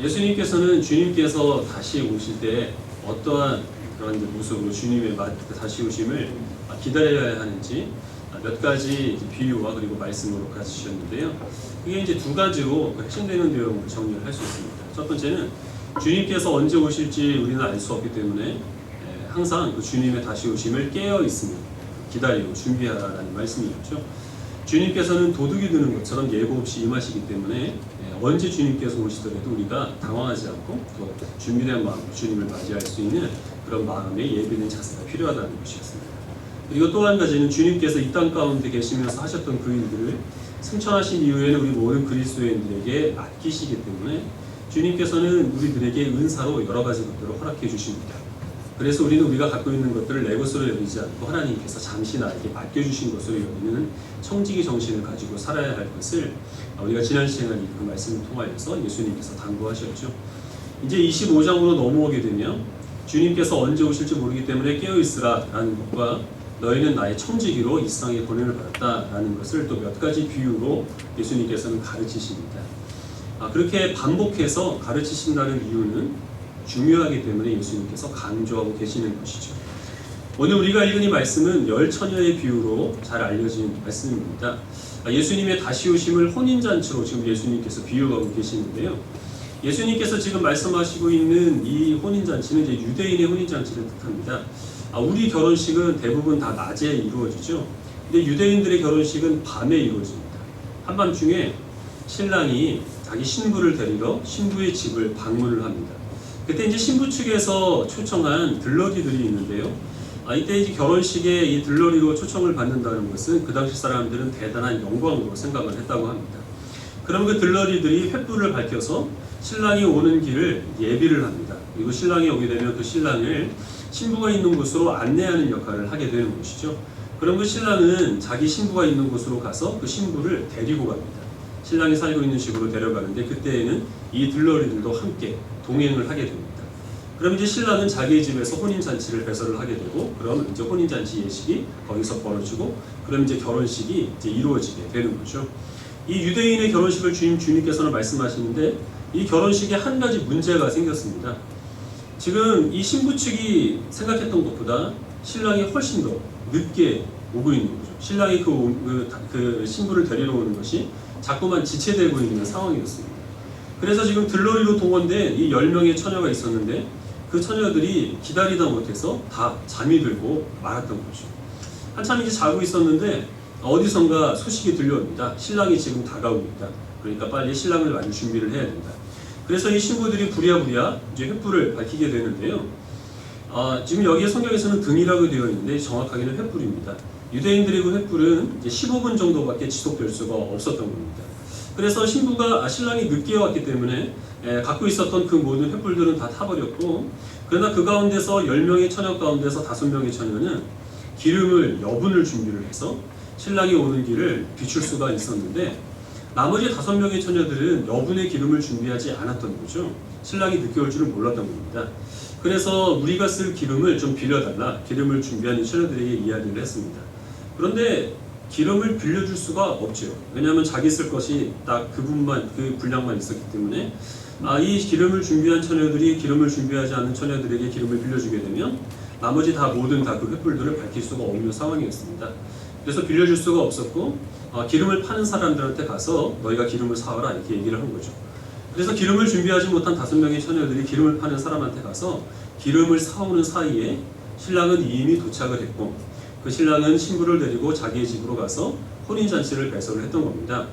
예수님께서는 주님께서 다시 오실 때 어떠한 그런 모습으로 주님의 다시 오심을 기다려야 하는지 몇 가지 비유와 그리고 말씀으로 가르치셨는데요. 그게 이제 두 가지로 핵심되는 내용을 정리를 할 수 있습니다. 첫 번째는 주님께서 언제 오실지 우리는 알 수 없기 때문에 항상 그 주님의 다시 오심을 깨어 있으며 기다리고 준비하라는 말씀이었죠. 주님께서는 도둑이 드는 것처럼 예고 없이 임하시기 때문에 언제 주님께서 오시더라도 우리가 당황하지 않고 또 준비된 마음으로 주님을 맞이할 수 있는 그런 마음의 예비된 자세가 필요하다는 것이었습니다. 그리고 또 한 가지는 주님께서 이 땅 가운데 계시면서 하셨던 그 일들을 승천하신 이후에는 우리 모든 그리스도인들에게 맡기시기 때문에 주님께서는 우리들에게 은사로 여러 가지 것들을 허락해 주십니다. 그래서 우리는 우리가 갖고 있는 것들을 내 것으로 여기지 않고 하나님께서 잠시 나에게 맡겨주신 것으로 여기는 청지기 정신을 가지고 살아야 할 것을 우리가 지난 시간에 그 말씀을 통하여서 예수님께서 당부하셨죠. 이제 25장으로 넘어오게 되면 주님께서 언제 오실지 모르기 때문에 깨어있으라 라는 것과 너희는 나의 청지기로 이 세상에 권한을 받았다 라는 것을 또 몇 가지 비유로 예수님께서는 가르치십니다. 그렇게 반복해서 가르치신다는 이유는 중요하기 때문에 예수님께서 강조하고 계시는 것이죠. 오늘 우리가 읽은 이 말씀은 열 처녀의 비유로 잘 알려진 말씀입니다. 예수님의 다시 오심을 혼인잔치로 지금 예수님께서 비유하고 계시는데요. 예수님께서 지금 말씀하시고 있는 이 혼인잔치는 이제 유대인의 혼인잔치를 뜻합니다. 우리 결혼식은 대부분 다 낮에 이루어지죠. 근데 유대인들의 결혼식은 밤에 이루어집니다. 한밤중에 신랑이 자기 신부를 데리러 신부의 집을 방문을 합니다. 그때 이제 신부 측에서 초청한 들러리들이 있는데요. 이때 이제 결혼식에 이 들러리로 초청을 받는다는 것은 그 당시 사람들은 대단한 영광으로 생각을 했다고 합니다. 그럼 그 들러리들이 횃불을 밝혀서 신랑이 오는 길을 예비를 합니다. 그리고 신랑이 오게 되면 그 신랑을 신부가 있는 곳으로 안내하는 역할을 하게 되는 것이죠. 그럼 그 신랑은 자기 신부가 있는 곳으로 가서 그 신부를 데리고 갑니다. 신랑이 살고 있는 집으로 데려가는데 그때에는 이 들러리들도 함께 동행을 하게 됩니다. 그럼 이제 신랑은 자기의 집에서 혼인잔치를 배설을 하게 되고, 그럼 이제 혼인잔치 예식이 거기서 벌어지고, 그럼 이제 결혼식이 이제 이루어지게 되는 거죠. 이 유대인의 결혼식을 주님께서는 말씀하시는데, 이 결혼식에 한 가지 문제가 생겼습니다. 지금 이 신부 측이 생각했던 것보다 신랑이 훨씬 더 늦게 오고 있는 거죠. 신랑이 그 신부를 데리러 오는 것이 자꾸만 지체되고 있는 상황이었습니다. 그래서 지금 들러리로 동원된 이 10명의 처녀가 있었는데 그 처녀들이 기다리다 못해서 다 잠이 들고 말았던 거죠. 한참 이제 자고 있었는데 어디선가 소식이 들려옵니다. 신랑이 지금 다가오고 있다. 그러니까 빨리 신랑을 맞을 준비를 해야 된다. 그래서 이 신부들이 부랴부랴 이제 횃불을 밝히게 되는데요. 지금 여기에 성경에서는 등이라고 되어 있는데 정확하게는 횃불입니다. 유대인들의 그 횃불은 이제 15분 정도밖에 지속될 수가 없었던 겁니다. 그래서 신랑이 늦게 왔기 때문에 갖고 있었던 그 모든 횃불들은 다 타버렸고, 그러나 그 가운데서 10명의 처녀 가운데서 5명의 처녀는 기름을 여분을 준비를 해서 신랑이 오는 길을 비출 수가 있었는데, 나머지 5명의 처녀들은 여분의 기름을 준비하지 않았던 거죠. 신랑이 늦게 올 줄은 몰랐던 겁니다. 그래서 우리가 쓸 기름을 좀 빌려달라, 기름을 준비하는 처녀들에게 이야기를 했습니다. 그런데 기름을 빌려줄 수가 없죠. 왜냐하면 자기 쓸 것이 딱 그 분량만 있었기 때문에 이 기름을 준비한 처녀들이 기름을 준비하지 않은 처녀들에게 기름을 빌려주게 되면 나머지 모든 그 횃불들을 밝힐 수가 없는 상황이었습니다. 그래서 빌려줄 수가 없었고 기름을 파는 사람들한테 가서 너희가 기름을 사와라 이렇게 얘기를 한 거죠. 그래서 기름을 준비하지 못한 5명의 처녀들이 기름을 파는 사람한테 가서 기름을 사오는 사이에 신랑은 이미 도착을 했고, 그 신랑은 신부를 데리고 자기의 집으로 가서 혼인잔치를 배설을 했던 겁니다.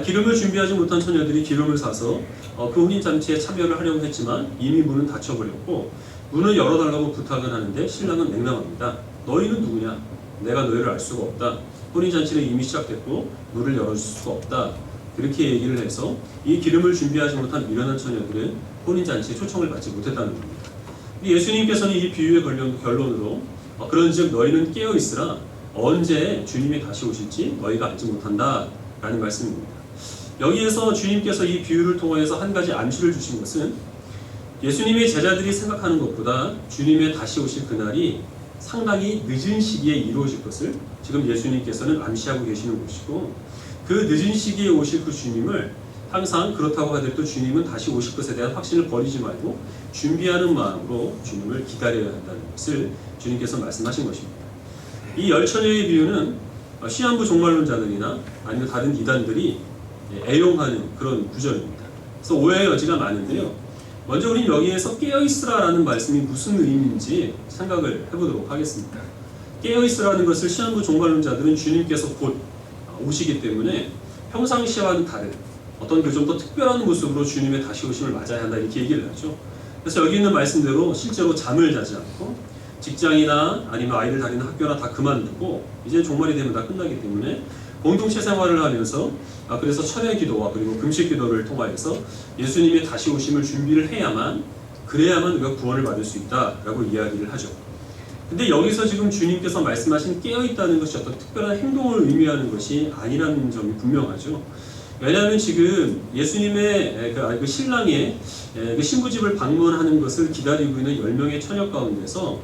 기름을 준비하지 못한 처녀들이 기름을 사서 그 혼인잔치에 참여를 하려고 했지만 이미 문은 닫혀버렸고, 문을 열어달라고 부탁을 하는데 신랑은 냉담합니다. 너희는 누구냐? 내가 너희를 알 수가 없다. 혼인잔치는 이미 시작됐고 문을 열어줄 수가 없다. 그렇게 얘기를 해서 이 기름을 준비하지 못한 미련한 처녀들은 혼인잔치에 초청을 받지 못했다는 겁니다. 예수님께서는 이 비유의 결론으로 그런즉 너희는 깨어있으라, 언제 주님이 다시 오실지 너희가 알지 못한다 라는 말씀입니다. 여기에서 주님께서 이 비유를 통해서 한 가지 암시를 주신 것은 예수님의 제자들이 생각하는 것보다 주님의 다시 오실 그날이 상당히 늦은 시기에 이루어질 것을 지금 예수님께서는 암시하고 계시는 것이고, 그 늦은 시기에 오실 그 주님을 항상 그렇다고 하더라도 주님은 다시 오실 것에 대한 확신을 버리지 말고 준비하는 마음으로 주님을 기다려야 한다는 것을 주님께서 말씀하신 것입니다. 이 열처녀의 비유는 시한부 종말론자들이나 아니면 다른 이단들이 애용하는 그런 구절입니다. 그래서 오해의 여지가 많은데요. 먼저 우리는 여기에서 깨어있으라라는 말씀이 무슨 의미인지 생각을 해보도록 하겠습니다. 깨어있으라는 것을 시한부 종말론자들은 주님께서 곧 오시기 때문에 평상시와는 다른 어떤 그 좀 더 특별한 모습으로 주님의 다시 오심을 맞아야 한다 이렇게 얘기를 하죠. 그래서 여기 있는 말씀대로 실제로 잠을 자지 않고 직장이나 아니면 아이를 다니는 학교나 다 그만두고 이제 종말이 되면 다 끝나기 때문에 공동체 생활을 하면서 그래서 철야 기도와 그리고 금식 기도를 통하여서 예수님의 다시 오심을 준비를 해야만 그래야만 우리가 구원을 받을 수 있다라고 이야기를 하죠. 근데 여기서 지금 주님께서 말씀하신 깨어있다는 것이 어떤 특별한 행동을 의미하는 것이 아니라는 점이 분명하죠. 왜냐하면 지금 예수님의 그 신랑의 그 신부집을 방문하는 것을 기다리고 있는 10명의 처녀 가운데서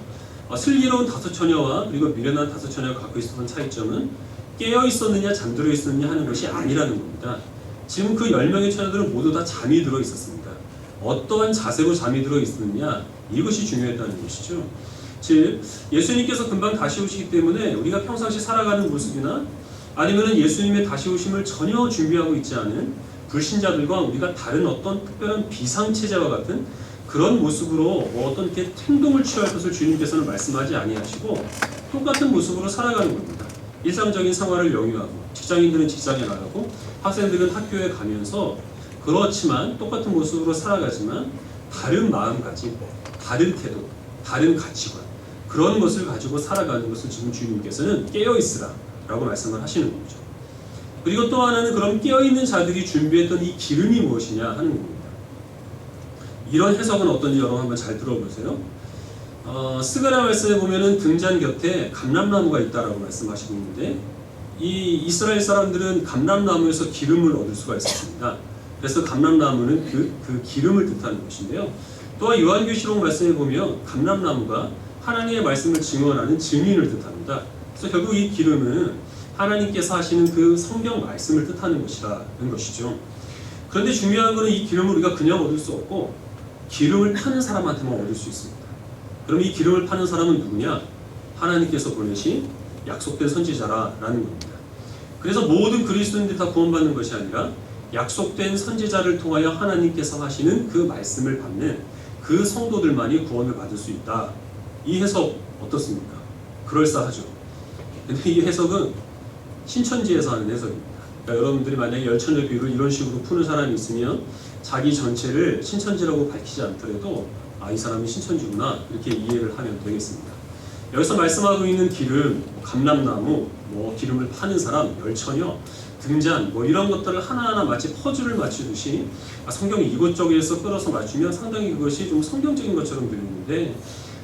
슬기로운 5처녀와 그리고 미련한 5처녀가 갖고 있었던 차이점은 깨어 있었느냐 잠들어 있었느냐 하는 것이 아니라는 겁니다. 지금 그 10명의 처녀들은 모두 다 잠이 들어 있었습니다. 어떠한 자세로 잠이 들어 있었느냐 이것이 중요했다는 것이죠. 즉 예수님께서 금방 다시 오시기 때문에 우리가 평상시 살아가는 모습이나 아니면 예수님의 다시 오심을 전혀 준비하고 있지 않은 불신자들과 우리가 다른 어떤 특별한 비상체제와 같은 그런 모습으로 어떤 이렇게 행동을 취할 것을 주님께서는 말씀하지 아니하시고 똑같은 모습으로 살아가는 겁니다. 일상적인 생활을 영위하고 직장인들은 직장에 나가고 학생들은 학교에 가면서 그렇지만 똑같은 모습으로 살아가지만 다른 마음가짐, 다른 태도, 다른 가치관 그런 것을 가지고 살아가는 것을 지금 주님께서는 깨어있으라 라고 말씀을 하시는 거죠. 그리고 또 하나는 그럼 깨어있는 자들이 준비했던 이 기름이 무엇이냐 하는 겁니다. 이런 해석은 어떤지 여러분 한번 잘 들어보세요. 스가랴 말씀에 보면은 등잔 곁에 감람나무가 있다라고 말씀하시고 있는데 이 이스라엘 사람들은 감람나무에서 기름을 얻을 수가 있었습니다. 그래서 감람나무는 그 기름을 뜻하는 것인데요. 또한 요한계시록 말씀에 보면 감람나무가 하나님의 말씀을 증언하는 증인을 뜻합니다. 그래서 결국 이 기름은 하나님께서 하시는 그 성경 말씀을 뜻하는 것이라는 것이죠. 그런데 중요한 것은 이 기름을 우리가 그냥 얻을 수 없고 기름을 파는 사람한테만 얻을 수 있습니다. 그럼 이 기름을 파는 사람은 누구냐? 하나님께서 보내신 약속된 선지자라는 겁니다. 그래서 모든 그리스도인들이 다 구원받는 것이 아니라 약속된 선지자를 통하여 하나님께서 하시는 그 말씀을 받는 그 성도들만이 구원을 받을 수 있다. 이 해석 어떻습니까? 그럴싸하죠. 근데 이 해석은 신천지에서 하는 해석입니다. 그러니까 여러분들이 만약에 열처녀 비유를 이런 식으로 푸는 사람이 있으면 자기 전체를 신천지라고 밝히지 않더라도 이 사람이 신천지구나 이렇게 이해를 하면 되겠습니다. 여기서 말씀하고 있는 기름, 감람나무, 기름을 파는 사람, 열처녀, 등잔 이런 것들을 하나하나 마치 퍼즐을 맞추듯이 성경 이곳저곳에서 끌어서 맞추면 상당히 그것이 좀 성경적인 것처럼 들리는데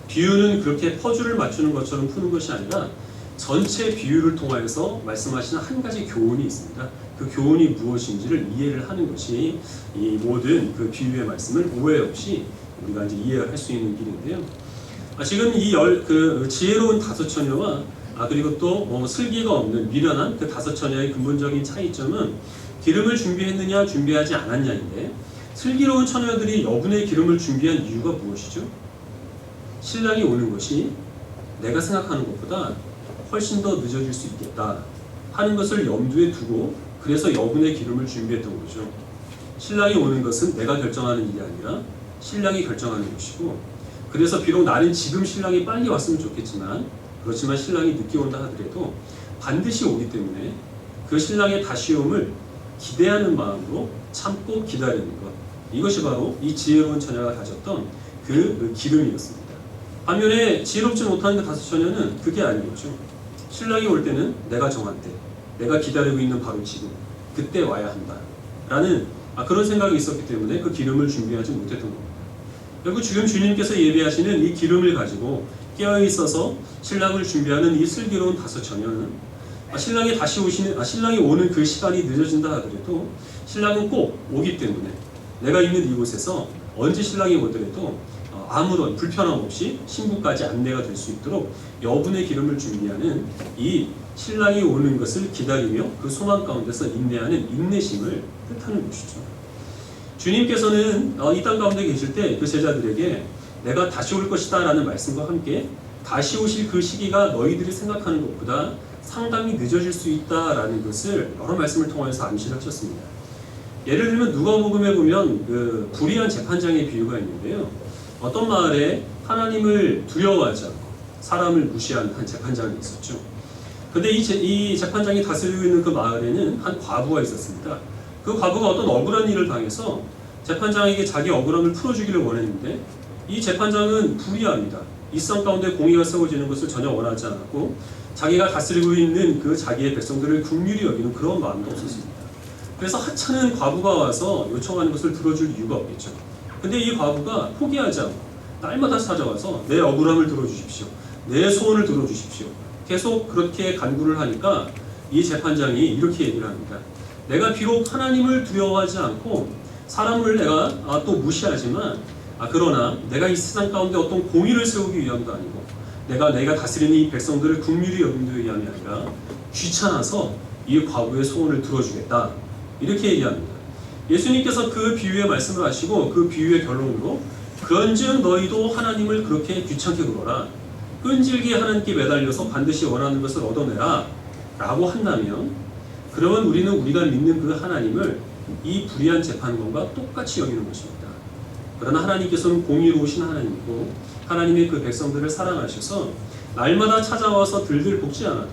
비유는 그렇게 퍼즐을 맞추는 것처럼 푸는 것이 아니라 전체 비유를 통하여서 말씀하시는 한 가지 교훈이 있습니다. 그 교훈이 무엇인지를 이해를 하는 것이 이 모든 그 비유의 말씀을 오해 없이 우리가 이제 이해할 수 있는 길인데요. 지금 이 지혜로운 5처녀와 그리고 또 슬기가 없는 미련한 그 5처녀의 근본적인 차이점은 기름을 준비했느냐 준비하지 않았냐인데 슬기로운 처녀들이 여분의 기름을 준비한 이유가 무엇이죠? 신랑이 오는 것이 내가 생각하는 것보다 훨씬 더 늦어질 수 있겠다 하는 것을 염두에 두고 그래서 여분의 기름을 준비했던 거죠. 신랑이 오는 것은 내가 결정하는 일이 아니라 신랑이 결정하는 것이고 그래서 비록 나는 지금 신랑이 빨리 왔으면 좋겠지만 그렇지만 신랑이 늦게 온다 하더라도 반드시 오기 때문에 그 신랑의 다시옴을 기대하는 마음으로 참고 기다리는 것 이것이 바로 이 지혜로운 처녀가 가졌던 그 기름이었습니다. 반면에 지혜롭지 못한 그 5처녀는 그게 아니었죠. 신랑이 올 때는 내가 정한 때 내가 기다리고 있는 바로 지금 그때 와야 한다 라는 그런 생각이 있었기 때문에 그 기름을 준비하지 못했던 겁니다. 결국 지금 주님께서 예배하시는 이 기름을 가지고 깨어있어서 신랑을 준비하는 이 슬기로운 5처녀는 신랑이 오는 그 시간이 늦어진다 하더라도 신랑은 꼭 오기 때문에 내가 있는 이곳에서 언제 신랑이 오더라도 아무런 불편함 없이 신부까지 안내가 될 수 있도록 여분의 기름을 준비하는 이 신랑이 오는 것을 기다리며 그 소망 가운데서 인내하는 인내심을 뜻하는 것이죠. 주님께서는 이 땅 가운데 계실 때 그 제자들에게 내가 다시 올 것이다 라는 말씀과 함께 다시 오실 그 시기가 너희들이 생각하는 것보다 상당히 늦어질 수 있다라는 것을 여러 말씀을 통해서 암시를 하셨습니다. 예를 들면 누가복음에 보면 그 불의한 재판장의 비유가 있는데요. 어떤 마을에 하나님을 두려워하지 않고 사람을 무시한 한 재판장이 있었죠. 근데 이 재판장이 다스리고 있는 그 마을에는 한 과부가 있었습니다. 그 과부가 어떤 억울한 일을 당해서 재판장에게 자기 억울함을 풀어주기를 원했는데 이 재판장은 불의합니다. 일상 가운데 공의가 세워지는 것을 전혀 원하지 않았고 자기가 다스리고 있는 그 자기의 백성들을 긍휼히 여기는 그런 마음도 없었습니다. 그래서 하찮은 과부가 와서 요청하는 것을 들어줄 이유가 없겠죠. 근데 이 과부가 포기하지 않고 날마다 찾아와서 내 억울함을 들어주십시오. 내 소원을 들어주십시오. 계속 그렇게 간구를 하니까 이 재판장이 이렇게 얘기를 합니다. 내가 비록 하나님을 두려워하지 않고 사람을 내가 또 무시하지만 그러나 내가 이 세상 가운데 어떤 공의를 세우기 위함도 아니고 내가 다스리는 이 백성들을 긍휼히 여김도 위함이 아니라 귀찮아서 이 과부의 소원을 들어주겠다. 이렇게 얘기합니다. 예수님께서 그 비유의 말씀을 하시고 그 비유의 결론으로 그런즉 너희도 하나님을 그렇게 귀찮게 굴어라. 끈질기게 하나님께 매달려서 반드시 원하는 것을 얻어내라 라고 한다면 그러면 우리는 우리가 믿는 그 하나님을 이 불의한 재판관과 똑같이 여기는 것입니다. 그러나 하나님께서는 공의로우신 하나님이고 하나님의 그 백성들을 사랑하셔서 날마다 찾아와서 들들 볶지 않아도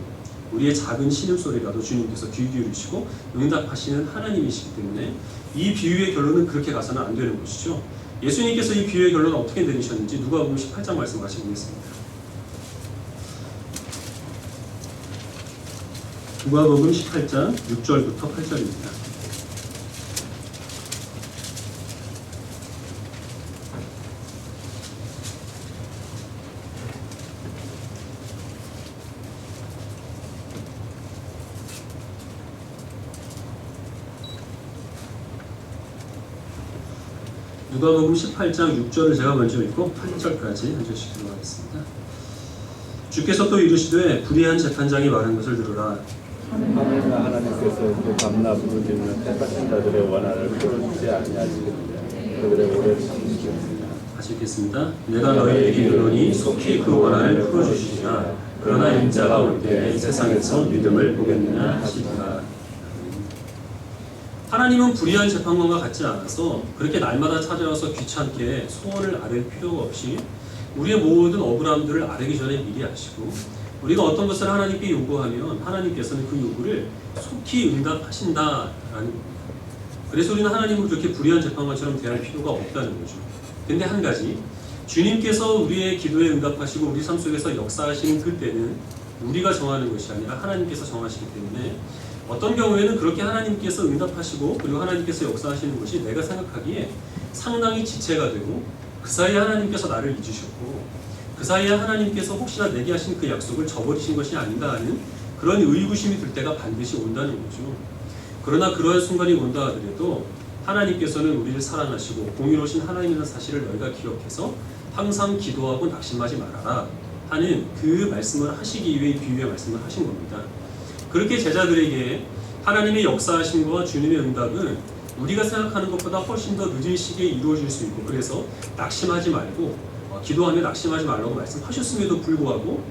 우리의 작은 신음소리라도 주님께서 귀 기울이시고 응답하시는 하나님이시기 때문에 이 비유의 결론은 그렇게 가서는 안 되는 것이죠. 예수님께서 이 비유의 결론을 어떻게 내리셨는지 누가복음 18장 말씀 같이 보겠습니다. 누가복음 18장 6절부터 8절입니다. 누가복음 18장 6절을 제가 먼저 읽고 8절까지 한 절씩 들어가겠습니다. 주께서 또 이르시되 불의한 재판장이 말한 것을 들으라. 하나님께서 그 밤낮 부르짖는 택하신 자들의 원한을 풀어주지 아니하시는데 그들의 오래를 참으시겠습니다. 다시 읽겠습니다. 내가 너희에게 이르노니 속히 그 원한을 풀어주시리라. 그러나 인자가 올 때에 세상에서 믿음을 보겠느냐 하시리라. 하나님은 불의한 재판관과 같지 않아서 그렇게 날마다 찾아와서 귀찮게 소원을 아뢰 필요가 없이 우리의 모든 억울함들을 아뢰기 전에 미리 아시고 우리가 어떤 것을 하나님께 요구하면 하나님께서는 그 요구를 속히 응답하신다라는 겁니다. 그래서 우리는 하나님을 그렇게 불의한 재판관처럼 대할 필요가 없다는 거죠. 근데 한 가지, 주님께서 우리의 기도에 응답하시고 우리 삶 속에서 역사하시는 그때는 우리가 정하는 것이 아니라 하나님께서 정하시기 때문에 어떤 경우에는 그렇게 하나님께서 응답하시고 그리고 하나님께서 역사하시는 것이 내가 생각하기에 상당히 지체가 되고 그 사이에 하나님께서 나를 잊으셨고 그 사이에 하나님께서 혹시나 내게 하신 그 약속을 저버리신 것이 아닌가 하는 그런 의구심이 들 때가 반드시 온다는 거죠. 그러나 그러한 순간이 온다 하더라도 하나님께서는 우리를 사랑하시고 공의로우신 하나님이라는 사실을 너희가 기억해서 항상 기도하고 낙심하지 말아라 하는 그 말씀을 하시기 위해 비유의 말씀을 하신 겁니다. 그렇게 제자들에게 하나님의 역사하심과 주님의 응답은 우리가 생각하는 것보다 훨씬 더 늦은 시기에 이루어질 수 있고 그래서 낙심하지 말고 기도하며 낙심하지 말라고 말씀하셨음에도 불구하고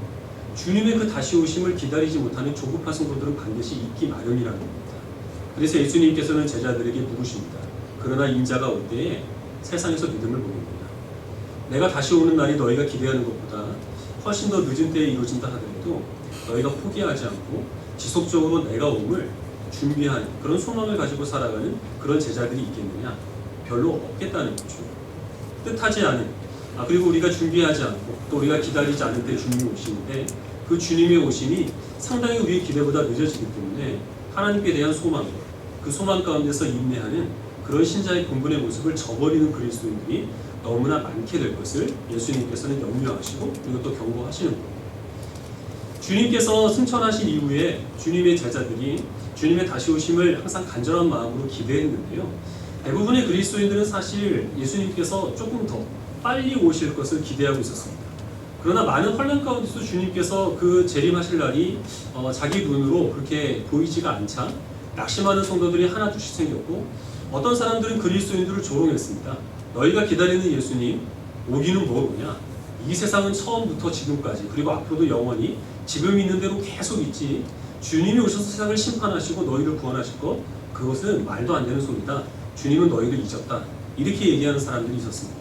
주님의 그 다시 오심을 기다리지 못하는 조급한 성도들은 반드시 있기 마련이라는 겁니다. 그래서 예수님께서는 제자들에게 물으십니다. 그러나 인자가 올 때에 세상에서 믿음을 보겠느냐. 내가 다시 오는 날이 너희가 기대하는 것보다 훨씬 더 늦은 때에 이루어진다 하더라도 너희가 포기하지 않고 지속적으로 내가 옴을 준비한 그런 소망을 가지고 살아가는 그런 제자들이 있겠느냐? 별로 없겠다는 거죠. 뜻하지 않은 그리고 우리가 준비하지 않고 또 우리가 기다리지 않을 때 주님이 오시는데 그 주님의 오심이 상당히 우리의 기대보다 늦어지기 때문에 하나님께 대한 소망, 그 소망 가운데서 인내하는 그런 신자의 본분의 모습을 저버리는 그리스도인들이 너무나 많게 될 것을 예수님께서는 염려하시고 그리고 또 경고하시는 겁니다. 주님께서 승천하신 이후에 주님의 제자들이 주님의 다시 오심을 항상 간절한 마음으로 기대했는데요. 대부분의 그리스도인들은 사실 예수님께서 조금 더 빨리 오실 것을 기대하고 있었습니다. 그러나 많은 혼란 가운데서 주님께서 그 재림하실 날이 자기 눈으로 그렇게 보이지가 않자 낙심하는 성도들이 하나둘씩 생겼고 어떤 사람들은 그리스도인들을 조롱했습니다. 너희가 기다리는 예수님 오기는 뭐냐? 이 세상은 처음부터 지금까지 그리고 앞으로도 영원히 지금 있는 대로 계속 있지. 주님이 오셔서 세상을 심판하시고 너희를 구원하실 것, 그것은 말도 안 되는 소리다. 주님은 너희를 잊었다. 이렇게 얘기하는 사람들이 있었습니다.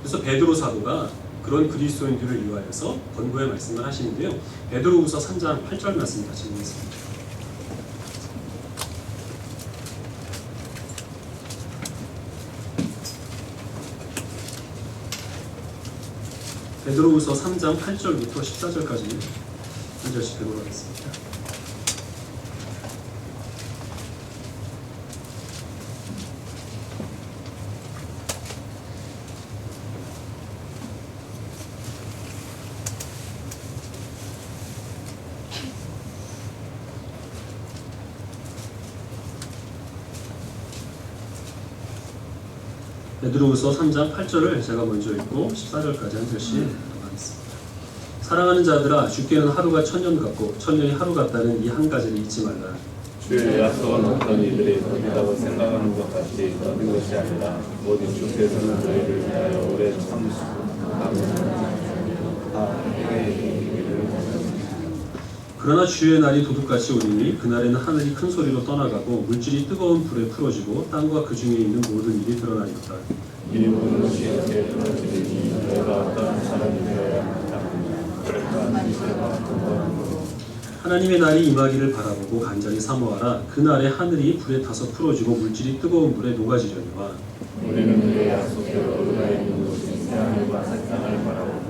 그래서 베드로 사도가 그런 그리스도인들을 위하여서 권고의 말씀을 하시는데요. 베드로후서 3장 8절 말씀 같이 보겠습니다. 베드로후서 3장 8절부터 14절까지 한 절씩 읽어보겠습니다. 베드로후서 3장 8절을 제가 먼저 읽고 14절까지 한 절씩 하겠습니다. 사랑하는 자들아, 주께는 하루가 천년 같고 천년이 하루 같다는 이 한 가지를 잊지 말라. 주의 약속은 어떤 이들이 더디다고 생각하는 것 같이 더딘 것이 아니라 모든 주께서는 너희를 위하여 오래 참으시고 다 내게 이르기를 그러나 주의 날이 도둑같이 오리니 그날에는 하늘이 큰 소리로 떠나가고 물질이 뜨거운 불에 풀어지고 땅과 그 중에 있는 모든 일이 드러나리로다. 이 모든 것이 이렇게 드러지니 너희가 어떤 사람이 되어야 합니다. 하나님의 날이 임하기를 바라보고 간절히 사모하라. 그날에 하늘이 불에 타서 풀어지고 물질이 뜨거운 불에 녹아지려니와. 우리는 그의 약속대로 우리가 있는 곳인 하늘과 새 땅을 바라보고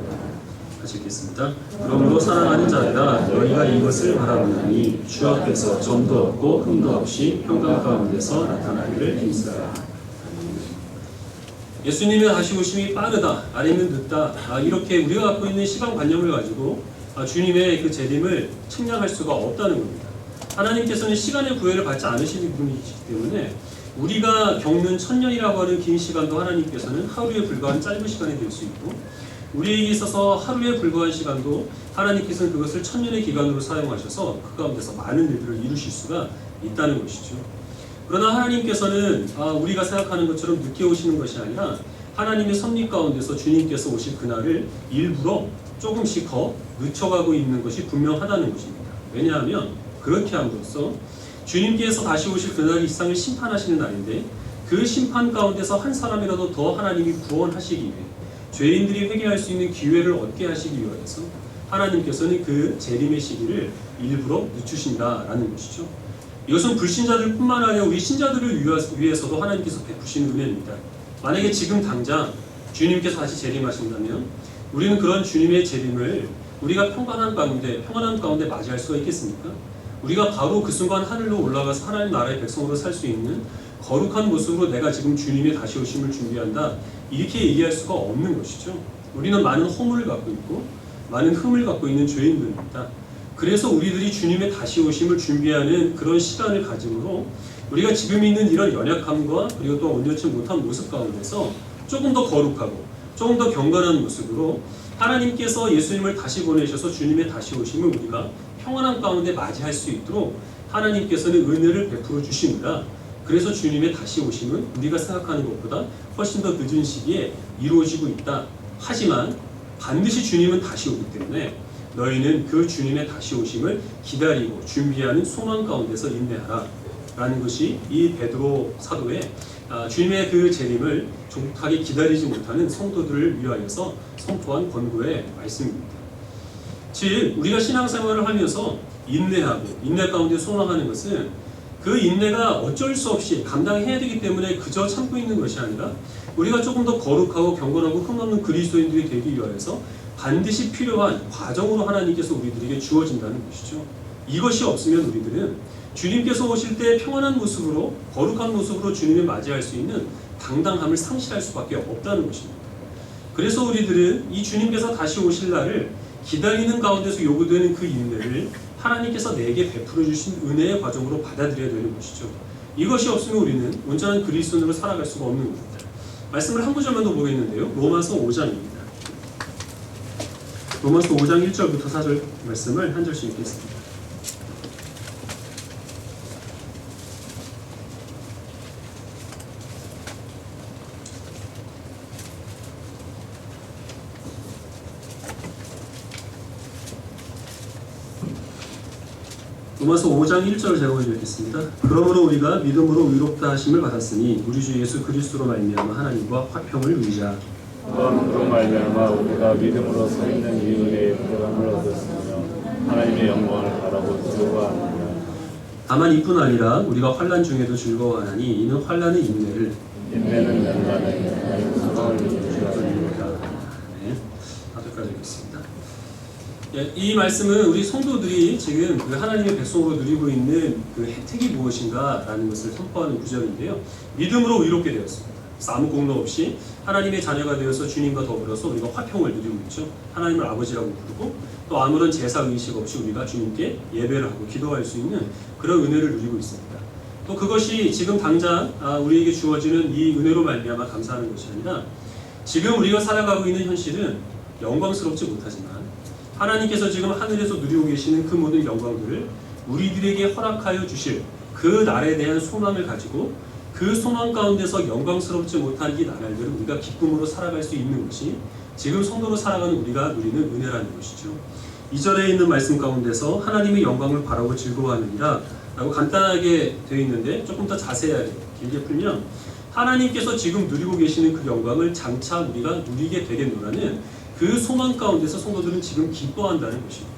같이 읽겠습니다. 그러므로 사랑하는 자들아, 너희가 이것을 바라보니 주 앞에서 점도 없고 흠도 없이 평강 가운데서 나타나기를 힘쓰라. 예수님의 다시 오심이 빠르다, 아니면 늦다, 이렇게 우리가 갖고 있는 시간관념을 가지고 주님의 그 재림을 측량할 수가 없다는 겁니다. 하나님께서는 시간의 구애를 받지 않으시는 분이시기 때문에 우리가 겪는 천년이라고 하는 긴 시간도 하나님께서는 하루에 불과한 짧은 시간이 될 수 있고, 우리에게 있어서 하루에 불과한 시간도 하나님께서는 그것을 천년의 기간으로 사용하셔서 그 가운데서 많은 일들을 이루실 수가 있다는 것이죠. 그러나 하나님께서는 우리가 생각하는 것처럼 늦게 오시는 것이 아니라 하나님의 섭리 가운데서 주님께서 오실 그날을 일부러 조금씩 더 늦춰가고 있는 것이 분명하다는 것입니다. 왜냐하면 그렇게 함으로써 주님께서 다시 오실 그날이 이 세상을 심판하시는 날인데, 그 심판 가운데서 한 사람이라도 더 하나님이 구원하시기 위해 죄인들이 회개할 수 있는 기회를 얻게 하시기 위해서 하나님께서는 그 재림의 시기를 일부러 늦추신다라는 것이죠. 이것은 불신자들 뿐만 아니라 우리 신자들을 위해서도 하나님께서 베푸시는 은혜입니다. 만약에 지금 당장 주님께서 다시 재림하신다면 우리는 그런 주님의 재림을 우리가 평안한 가운데 맞이할 수가 있겠습니까? 우리가 바로 그 순간 하늘로 올라가서 하나님 나라의 백성으로 살 수 있는 거룩한 모습으로 내가 지금 주님의 다시 오심을 준비한다, 이렇게 얘기할 수가 없는 것이죠. 우리는 많은 허물을 갖고 있고 많은 흠을 갖고 있는 죄인들입니다. 그래서 우리들이 주님의 다시 오심을 준비하는 그런 시간을 가짐으로 우리가 지금 있는 이런 연약함과 그리고 또 온전치 못한 모습 가운데서 조금 더 거룩하고 조금 더 경건한 모습으로 하나님께서 예수님을 다시 보내셔서 주님의 다시 오심을 우리가 평안한 가운데 맞이할 수 있도록 하나님께서는 은혜를 베풀어 주십니다. 그래서 주님의 다시 오심은 우리가 생각하는 것보다 훨씬 더 늦은 시기에 이루어지고 있다. 하지만 반드시 주님은 다시 오기 때문에 너희는 그 주님의 다시 오심을 기다리고 준비하는 소망 가운데서 인내하라 라는 것이 이 베드로 사도의 주님의 그 재림을 조급하게 기다리지 못하는 성도들을 위하여서 선포한 권고의 말씀입니다. 즉 우리가 신앙생활을 하면서 인내하고 인내 가운데 소망하는 것은 그 인내가 어쩔 수 없이 감당해야 되기 때문에 그저 참고 있는 것이 아니라 우리가 조금 더 거룩하고 경건하고 흠없는 그리스도인들이 되기 위하여서 반드시 필요한 과정으로 하나님께서 우리들에게 주어진다는 것이죠. 이것이 없으면 우리들은 주님께서 오실 때 평안한 모습으로 거룩한 모습으로 주님을 맞이할 수 있는 당당함을 상실할 수밖에 없다는 것입니다. 그래서 우리들은 이 주님께서 다시 오실 날을 기다리는 가운데서 요구되는 그 인내를 하나님께서 내게 베풀어 주신 은혜의 과정으로 받아들여야 되는 것이죠. 이것이 없으면 우리는 온전한 그리스도인으로 살아갈 수가 없는 겁니다. 말씀을 한 구절만 더 보겠는데요. 로마서 5장입니다. 로마서 5장 1절부터 4절 말씀을 한 절씩 읽겠습니다. 로마서 5장 1절 제가 읽겠습니다. 그러므로 우리가 믿음으로 의롭다 하심을 받았으니 우리 주 예수 그리스도로 말미암아 하나님과 화평을 누리자. 또한 그로 말미암아 우리가 믿음으로 서 있는 이 은혜의 보람을 얻었으며 하나님의 영광을 바라고 즐거워하느냐. 다만 이뿐 아니라 우리가 환난 중에도 즐거워하나니 이는 환난의 인내를 인내는 연단에 하나님의 소망을 주시라. 네, 4절까지 읽겠습니다. 예, 이 말씀은 우리 성도들이 지금 그 하나님의 백성으로 누리고 있는 그 혜택이 무엇인가라는 것을 선포하는 구절인데요. 믿음으로 의롭게 되었습니다. 아무 공로 없이 하나님의 자녀가 되어서 주님과 더불어서 우리가 화평을 누리고 있죠. 하나님을 아버지라고 부르고 또 아무런 제사 의식 없이 우리가 주님께 예배를 하고 기도할 수 있는 그런 은혜를 누리고 있습니다. 또 그것이 지금 당장 우리에게 주어지는 이 은혜로 말미암아 감사하는 것이 아니라 지금 우리가 살아가고 있는 현실은 영광스럽지 못하지만 하나님께서 지금 하늘에서 누리고 계시는 그 모든 영광들을 우리들에게 허락하여 주실 그 날에 대한 소망을 가지고 그 소망 가운데서 영광스럽지 못한 이 나날들을 우리가 기쁨으로 살아갈 수 있는 것이 지금 성도로 살아가는 우리가 누리는 은혜라는 것이죠. 2절에 있는 말씀 가운데서 하나님의 영광을 바라고 즐거워하느니라 라고 간단하게 되어 있는데 조금 더 자세하게 길게 풀면 하나님께서 지금 누리고 계시는 그 영광을 장차 우리가 누리게 되겠노라는 그 소망 가운데서 성도들은 지금 기뻐한다는 것입니다.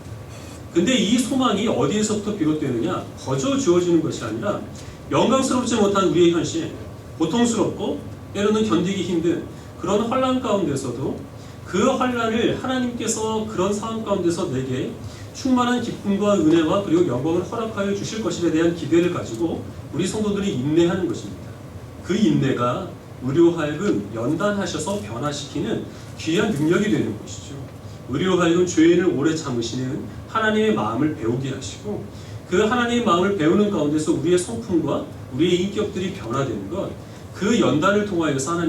근데 이 소망이 어디에서부터 비롯되느냐? 거저 주어지는 것이 아니라 영광스럽지 못한 우리의 현실, 고통스럽고 때로는 견디기 힘든 그런 환난 가운데서도 그 환난을 하나님께서 그런 상황 가운데서 내게 충만한 기쁨과 은혜와 그리고 영광을 허락하여 주실 것에 대한 기대를 가지고 우리 성도들이 인내하는 것입니다. 그 인내가 우리로 하여금 연단하셔서 변화시키는 귀한 능력이 되는 것이죠. 우리로 하여금 죄인을 오래 참으시는 하나님의 마음을 배우게 하시고 그 하나님의 마음을 배우는 가운데서 우리의 성품과 우리의 인격들이 변화되는 것, 그 연단을 통하여서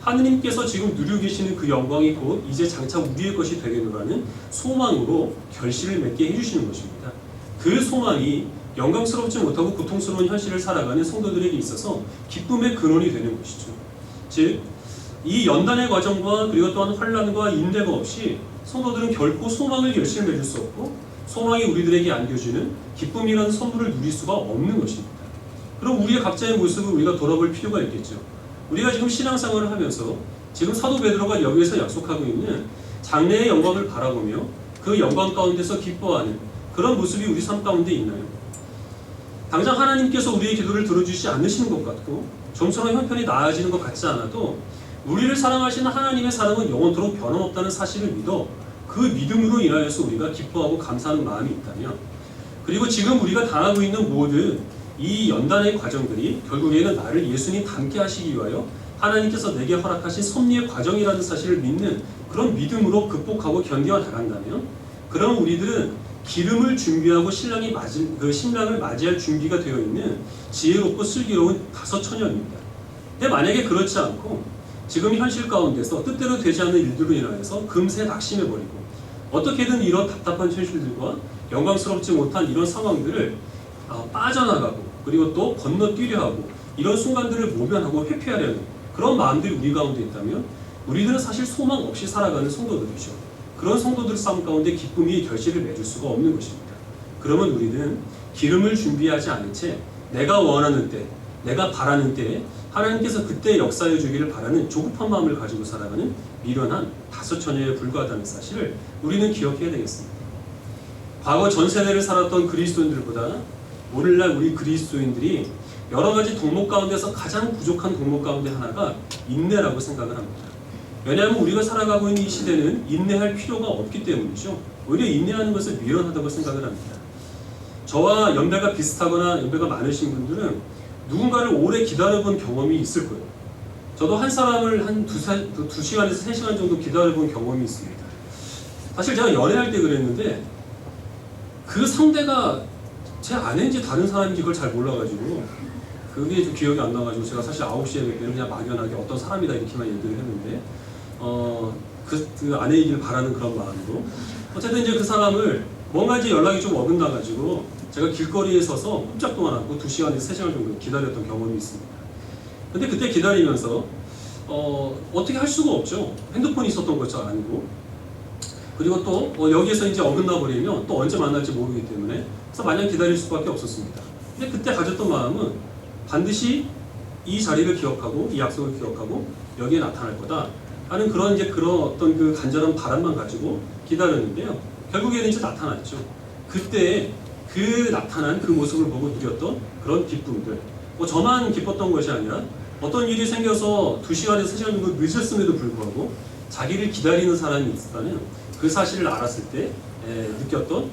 하나님께서 지금 누리고 계시는 그 영광이 곧 이제 장차 우리의 것이 되겠노라는 소망으로 결실을 맺게 해주시는 것입니다. 그 소망이 영광스럽지 못하고 고통스러운 현실을 살아가는 성도들에게 있어서 기쁨의 근원이 되는 것이죠. 즉, 이 연단의 과정과 그리고 또한 환난과 인내가 없이 성도들은 결코 소망을 결실을 맺을 수 없고 소망이 우리들에게 안겨주는 기쁨이라는 선물을 누릴 수가 없는 것입니다. 그럼 우리의 각자의 모습을 우리가 돌아볼 필요가 있겠죠. 우리가 지금 신앙생활을 하면서 지금 사도 베드로가 여기에서 약속하고 있는 장래의 영광을 바라보며 그 영광 가운데서 기뻐하는 그런 모습이 우리 삶 가운데 있나요? 당장 하나님께서 우리의 기도를 들어주시지 않으시는 것 같고 좀처럼 형편이 나아지는 것 같지 않아도 우리를 사랑하시는 하나님의 사랑은 영원토록 변함없다는 사실을 믿어 그 믿음으로 인하여서 우리가 기뻐하고 감사하는 마음이 있다면, 그리고 지금 우리가 당하고 있는 모든 이 연단의 과정들이 결국에는 나를 예수님 닮게 하시기 위하여 하나님께서 내게 허락하신 섭리의 과정이라는 사실을 믿는 그런 믿음으로 극복하고 견뎌 나간다면, 그럼 우리들은 기름을 준비하고 신랑을 맞이할 준비가 되어 있는 지혜롭고 슬기로운 다섯 처녀입니다. 근데 만약에 그렇지 않고 지금 현실 가운데서 뜻대로 되지 않는 일들로 인하여서 금세 낙심해버리고 어떻게든 이런 답답한 현실들과 영광스럽지 못한 이런 상황들을 빠져나가고 그리고 또 건너뛰려 하고 이런 순간들을 모면하고 회피하려는 그런 마음들이 우리 가운데 있다면 우리들은 사실 소망 없이 살아가는 성도들이죠. 그런 성도들 삶 가운데 기쁨이 결실을 맺을 수가 없는 것입니다. 그러면 우리는 기름을 준비하지 않은 채 내가 원하는 때, 내가 바라는 때에 하나님께서 그때 역사해 주기를 바라는 조급한 마음을 가지고 살아가는 미련한 다섯 처녀에 불과하다는 사실을 우리는 기억해야 되겠습니다. 과거 전 세대를 살았던 그리스도인들보다 오늘날 우리 그리스도인들이 여러 가지 덕목 가운데서 가장 부족한 덕목 가운데 하나가 인내라고 생각을 합니다. 왜냐하면 우리가 살아가고 있는 이 시대는 인내할 필요가 없기 때문이죠. 오히려 인내하는 것을 미련하다고 생각을 합니다. 저와 연배가 비슷하거나 연배가 많으신 분들은 누군가를 오래 기다려본 경험이 있을 거예요. 저도 한 사람을 한 2시간에서 3시간 정도 기다려본 경험이 있습니다. 사실 제가 연애할 때 그랬는데 그 상대가 제 아내인지 다른 사람인지 그걸 잘 몰라가지고 그게 좀 기억이 안 나가지고 제가 사실 9시에 뵙기를 그냥 막연하게 어떤 사람이다 이렇게만 얘기를 했는데 그 아내이길 바라는 그런 마음으로 어쨌든 이제 그 사람을 뭔가 이제 연락이 좀 어긋나가지고 제가 길거리에 서서 꼼짝 동안 앉고 2시간에서 3시간 정도 기다렸던 경험이 있습니다. 근데 그때 기다리면서 어떻게 할 수가 없죠. 핸드폰이 있었던 것도 아니고 그리고 또 여기에서 이제 어긋나 버리면 또 언제 만날지 모르기 때문에 그래서 마냥 기다릴 수밖에 없었습니다. 근데 그때 가졌던 마음은 반드시 이 자리를 기억하고 이 약속을 기억하고 여기에 나타날 거다 하는 그런 어떤 그 간절한 바람만 가지고 기다렸는데요. 결국에는 이제 나타났죠. 그때 그 나타난 그 모습을 보고 느꼈던 그런 기쁨들. 저만 기뻤던 것이 아니라 어떤 일이 생겨서 2시간에서 3시간 정도 늦었음에도 불구하고 자기를 기다리는 사람이 있었다는 그 사실을 알았을 때 느꼈던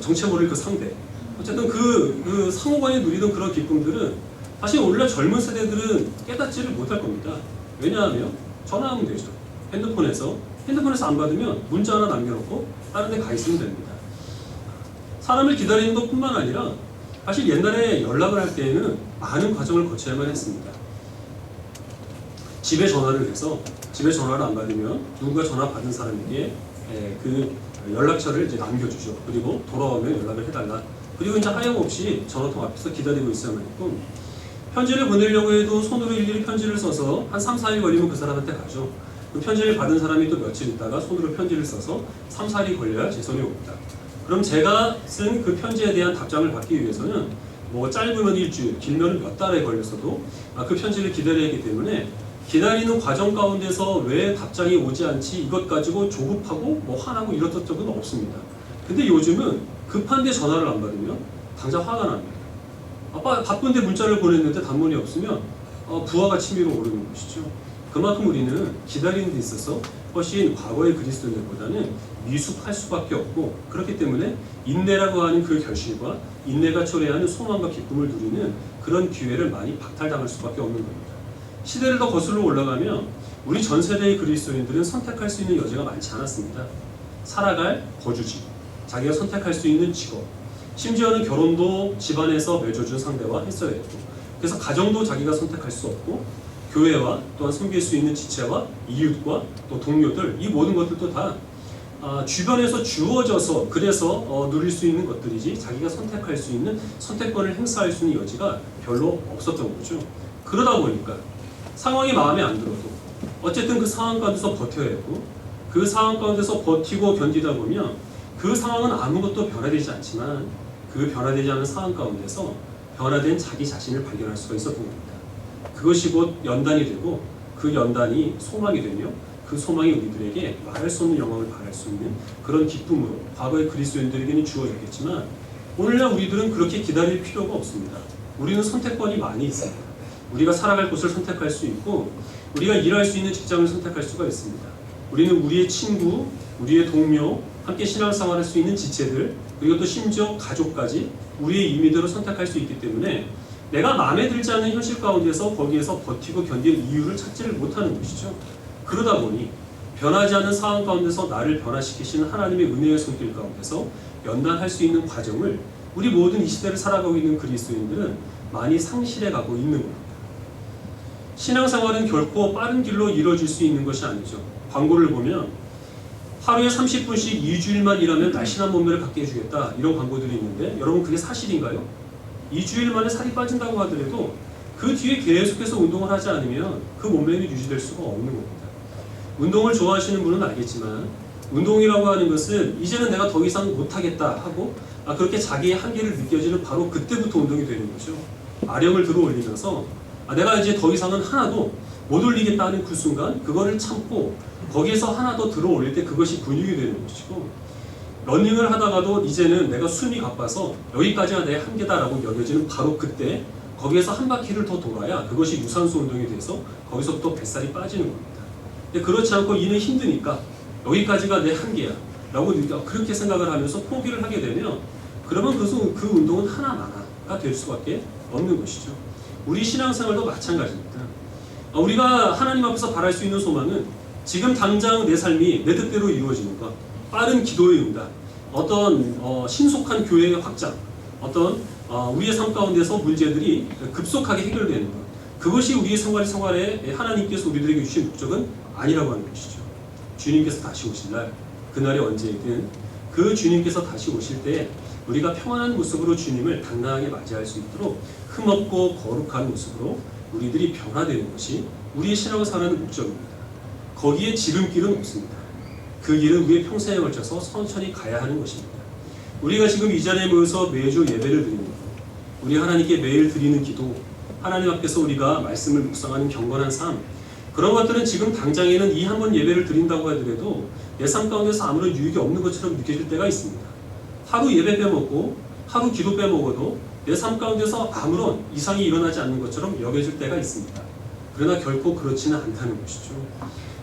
정체 모를 그 상대. 어쨌든 그 상호간에 누리던 그런 기쁨들은 사실 오늘날 젊은 세대들은 깨닫지를 못할 겁니다. 왜냐하면 전화하면 되죠. 핸드폰에서 안 받으면 문자 하나 남겨놓고 다른 데 가 있으면 됩니다. 사람을 기다리는 것뿐만 아니라 사실 옛날에 연락을 할 때에는 많은 과정을 거쳐야만 했습니다. 집에 전화를 해서 집에 전화를 안 받으면 누군가 전화 받은 사람에게 그 연락처를 이제 남겨주죠. 그리고 돌아오면 연락을 해달라. 그리고 이제 하염없이 전화통 앞에서 기다리고 있어야만 했고, 편지를 보내려고 해도 손으로 일일이 편지를 써서 한 3, 4일 걸리면 그 사람한테 가죠. 그 편지를 받은 사람이 또 며칠 있다가 손으로 편지를 써서 3, 4일이 걸려야 제 손에 옵니다. 그럼 제가 쓴 그 편지에 대한 답장을 받기 위해서는 뭐 짧으면 일주일, 길면 몇 달에 걸렸어도 그 편지를 기다려야 하기 때문에 기다리는 과정 가운데서 왜 답장이 오지 않지 이것 가지고 조급하고 뭐 화나고 이랬던 적은 없습니다. 근데 요즘은 급한데 전화를 안 받으면 당장 화가 납니다. 아빠 바쁜데 문자를 보냈는데 답문이 없으면 부하가 치밀어 오르는 것이죠. 그만큼 우리는 기다리는 데 있어서 훨씬 과거의 그리스도인들보다는 미숙할 수밖에 없고, 그렇기 때문에 인내라고 하는 그 결실과 인내가 초래하는 소망과 기쁨을 누리는 그런 기회를 많이 박탈당할 수밖에 없는 겁니다. 시대를 더 거슬러 올라가면 우리 전 세대의 그리스도인들은 선택할 수 있는 여지가 많지 않았습니다. 살아갈 거주지, 자기가 선택할 수 있는 직업, 심지어는 결혼도 집안에서 맺어준 상대와 했어야 했고, 그래서 가정도 자기가 선택할 수 없고, 교회와 또한 섬길 수 있는 지체와 이웃과 또 동료들, 이 모든 것들도 다 주변에서 주어져서 그래서 누릴 수 있는 것들이지 자기가 선택할 수 있는 선택권을 행사할 수 있는 여지가 별로 없었던 거죠. 그러다 보니까 상황이 마음에 안 들어도 어쨌든 그 상황 가운데서 버텨야 했고, 그 상황 가운데서 버티고 견디다 보면 그 상황은 아무것도 변화되지 않지만 그 변화되지 않은 상황 가운데서 변화된 자기 자신을 발견할 수가 있었던 겁니다. 그것이 곧 연단이 되고, 그 연단이 소망이 되며, 그 소망이 우리들에게 말할 수 없는 영광을 발할 수 있는 그런 기쁨으로 과거의 그리스도인들에게는 주어졌겠지만, 오늘날 우리들은 그렇게 기다릴 필요가 없습니다. 우리는 선택권이 많이 있습니다. 우리가 살아갈 곳을 선택할 수 있고, 우리가 일할 수 있는 직장을 선택할 수가 있습니다. 우리는 우리의 친구, 우리의 동료, 함께 신앙생활을 할 수 있는 지체들, 그리고 또 심지어 가족까지 우리의 임의대로 선택할 수 있기 때문에 내가 마음에 들지 않는 현실 가운데서 거기에서 버티고 견딜 이유를 찾지를 못하는 것이죠. 그러다 보니 변하지 않는 상황 가운데서 나를 변화시키시는 하나님의 은혜의 손길 가운데서 연단할 수 있는 과정을 우리 모든 이 시대를 살아가고 있는 그리스도인들은 많이 상실해 가고 있는 겁니다. 신앙생활은 결코 빠른 길로 이루어질 수 있는 것이 아니죠. 광고를 보면 하루에 30분씩 2주일만 일하면 날씬한 몸매를 갖게 해주겠다, 이런 광고들이 있는데 여러분 그게 사실인가요? 2주일 만에 살이 빠진다고 하더라도 그 뒤에 계속해서 운동을 하지 않으면 그 몸매는 유지될 수가 없는 겁니다. 운동을 좋아하시는 분은 알겠지만 운동이라고 하는 것은 이제는 내가 더 이상 못하겠다 하고 그렇게 자기의 한계를 느껴지는 바로 그때부터 운동이 되는 거죠. 아령을 들어 올리면서 내가 이제 더 이상은 하나도 못 올리겠다 하는 그 순간 그거를 참고 거기에서 하나 더 들어 올릴 때 그것이 근육이 되는 것이고, 러닝을 하다가도 이제는 내가 숨이 가빠서 여기까지가 내 한계다라고 여겨지는 바로 그때 거기에서 한 바퀴를 더 돌아야 그것이 유산소 운동이 돼서 거기서부터 뱃살이 빠지는 겁니다. 근데 그렇지 않고 이는 힘드니까 여기까지가 내 한계야 라고 그렇게 생각을 하면서 포기를 하게 되면 그러면 그 운동은 하나마나가 될 수밖에 없는 것이죠. 우리 신앙생활도 마찬가지입니다. 우리가 하나님 앞에서 바랄 수 있는 소망은 지금 당장 내 삶이 내 뜻대로 이루어지는 것, 빠른 기도의 응답, 어떤 신속한 교회의 확장, 어떤 우리의 삶 가운데서 문제들이 급속하게 해결되는 것, 그것이 우리의 생활에 하나님께서 우리들에게 주신 목적은 아니라고 하는 것이죠. 주님께서 다시 오실 날, 그날이 언제이든 그 주님께서 다시 오실 때 우리가 평안한 모습으로 주님을 당당하게 맞이할 수 있도록 흠없고 거룩한 모습으로 우리들이 변화되는 것이 우리의 신앙생활의 목적입니다. 거기에 지름길은 없습니다. 그 길은 우리의 평생에 걸쳐서 천천히 가야 하는 것입니다. 우리가 지금 이 자리에 모여서 매주 예배를 드리는 것, 우리 하나님께 매일 드리는 기도, 하나님 앞에서 우리가 말씀을 묵상하는 경건한 삶, 그런 것들은 지금 당장에는 이 한 번 예배를 드린다고 하더라도 내 삶 가운데서 아무런 유익이 없는 것처럼 느껴질 때가 있습니다. 하루 예배 빼먹고 하루 기도 빼먹어도 내 삶 가운데서 아무런 이상이 일어나지 않는 것처럼 여겨질 때가 있습니다. 그러나 결코 그렇지는 않다는 것이죠.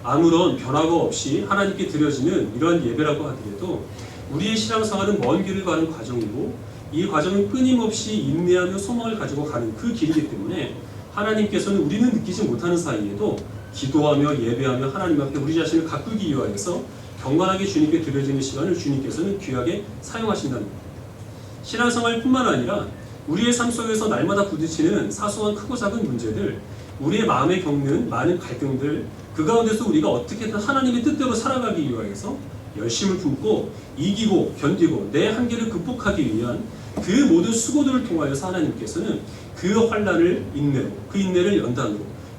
아무런 변화가 없이 하나님께 드려지는 이러한 예배라고 하더라도 우리의 신앙생활은 먼 길을 가는 과정이고 이 과정은 끊임없이 인내하며 소망을 가지고 가는 그 길이기 때문에 하나님께서는 우리는 느끼지 못하는 사이에도 기도하며 예배하며 하나님 앞에 우리 자신을 가꾸기 위하여서 경건하게 주님께 드려지는 시간을 주님께서는 귀하게 사용하신다는 겁니다. 신앙생활뿐만 아니라 우리의 삶 속에서 날마다 부딪히는 사소한 크고 작은 문제들, 우리의 마음에 겪는 많은 갈등들, 그 가운데서 우리가 어떻게든 하나님의 뜻대로 살아가기 위하여서 열심을 품고 이기고 견디고 내 한계를 극복하기 위한 그 모든 수고들을 통하여서 하나님께서는 그 환난을 인내로, 그 인내를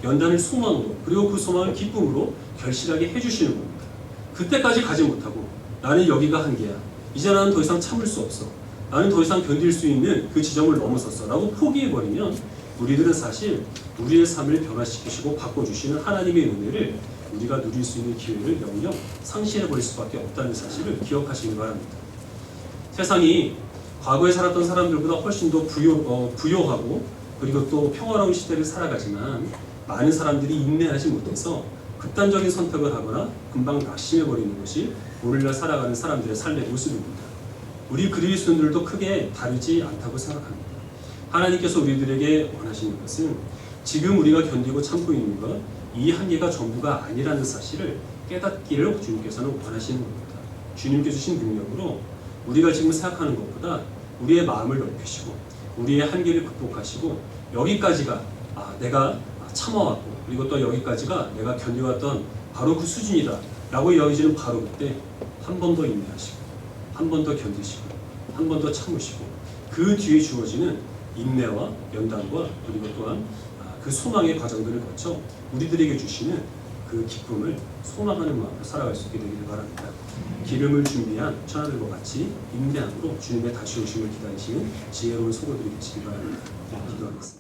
연단을 소망으로, 그리고 그 소망을 기쁨으로 결실하게 해주시는 겁니다. 그때까지 가지 못하고 나는 여기가 한계야, 이제 나는 더 이상 참을 수 없어, 나는 더 이상 견딜 수 있는 그 지점을 넘어섰어 라고 포기해버리면 우리들은 사실 우리의 삶을 변화시키시고 바꿔주시는 하나님의 은혜를 우리가 누릴 수 있는 기회를 영영 상실해버릴 수밖에 없다는 사실을 기억하시기 바랍니다. 세상이 과거에 살았던 사람들보다 훨씬 더 부요하고 그리고 또 평화로운 시대를 살아가지만 많은 사람들이 인내하지 못해서 극단적인 선택을 하거나 금방 낙심해버리는 것이 오늘날 살아가는 사람들의 삶의 모습입니다. 우리 그리스도인들도 크게 다르지 않다고 생각합니다. 하나님께서 우리들에게 원하시는 것은 지금 우리가 견디고 참고 있는 것, 이 한계가 전부가 아니라는 사실을 깨닫기를 주님께서는 원하시는 겁니다. 주님께 주신 능력으로 우리가 지금 생각하는 것보다 우리의 마음을 넓히시고 우리의 한계를 극복하시고 여기까지가 내가 참아왔고 그리고 또 여기까지가 내가 견뎌왔던 바로 그 수준이다 라고 여겨지는 바로 그때 한 번 더 인내하시고 한 번 더 견디시고 한 번 더 참으시고 그 뒤에 주어지는 인내와 연단과 그리고 또한 그 소망의 과정들을 거쳐 우리들에게 주시는 그 기쁨을 소망하는 마음으로 살아갈 수 있게 되기를 바랍니다. 기름을 준비한 천하들과 같이 인내함으로 주님의 다시 오심을 기다리시는 지혜로운 성도들이 되시기 바랍니다. 기도하겠습니다.